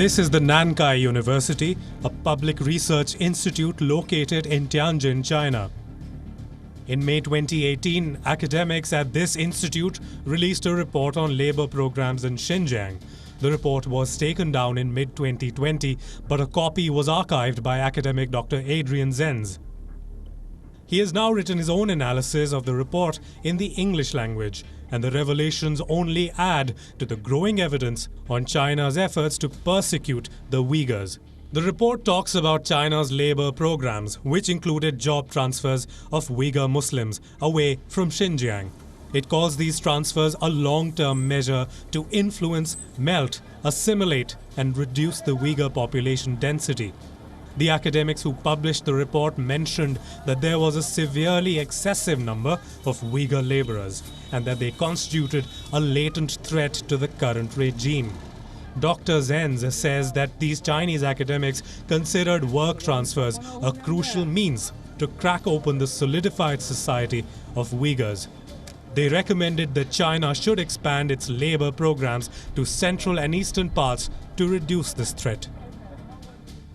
This is the Nankai University, a public research institute located in Tianjin, China. In May 2018, academics at this institute released a report on labor programs in Xinjiang. The report was taken down in mid-2020, but a copy was archived by academic Dr. Adrian Zenz. He has now written his own analysis of the report in the English language, and the revelations only add to the growing evidence on China's efforts to persecute the Uyghurs. The report talks about China's labor programs, which included job transfers of Uyghur Muslims away from Xinjiang. It calls these transfers a long-term measure to influence, melt, assimilate, and reduce the Uyghur population density. The academics who published the report mentioned that there was a severely excessive number of Uyghur laborers and that they constituted a latent threat to the current regime. Dr. Zenz says that these Chinese academics considered work transfers a crucial means to crack open the solidified society of Uyghurs. They recommended that China should expand its labor programs to central and eastern parts to reduce this threat.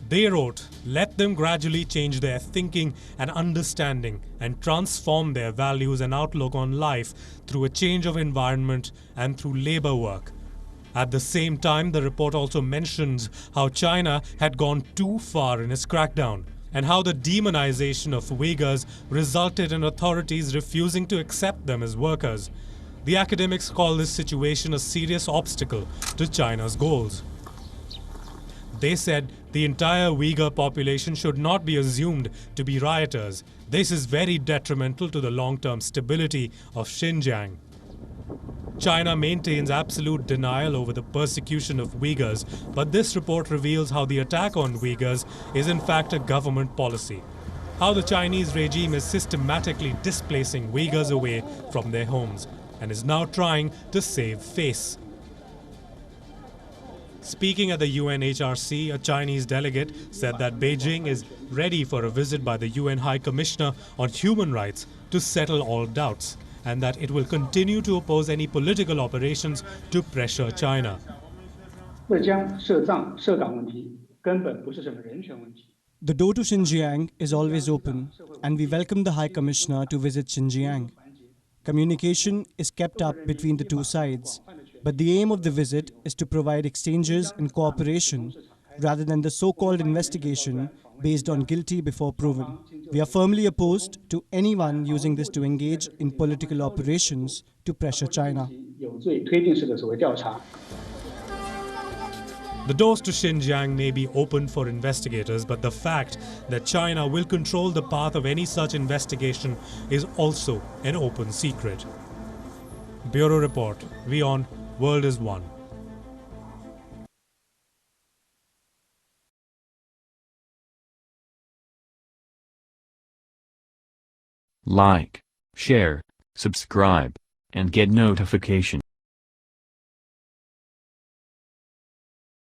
They wrote, "Let them gradually change their thinking and understanding and transform their values and outlook on life through a change of environment and through labor work." At the same time, the report also mentions how China had gone too far in its crackdown and how the demonization of Uyghurs resulted in authorities refusing to accept them as workers. The academics call this situation a serious obstacle to China's goals. They said the entire Uyghur population should not be assumed to be rioters. This is very detrimental to the long-term stability of Xinjiang. China maintains absolute denial over the persecution of Uyghurs, but this report reveals how the attack on Uyghurs is in fact a government policy. How the Chinese regime is systematically displacing Uyghurs away from their homes and is now trying to save face. Speaking at the UNHRC, a Chinese delegate said that Beijing is ready for a visit by the UN High Commissioner on Human Rights to settle all doubts, and that it will continue to oppose any political operations to pressure China. The door to Xinjiang is always open, and we welcome the High Commissioner to visit Xinjiang. Communication is kept up between the two sides, but the aim of the visit is to provide exchanges and cooperation rather than the so-called investigation based on guilty before proven. We are firmly opposed to anyone using this to engage in political operations to pressure China. The doors to Xinjiang may be open for investigators, but the fact that China will control the path of any such investigation is also an open secret. Bureau Report, WION, World is One. Like, share, subscribe, and get notification.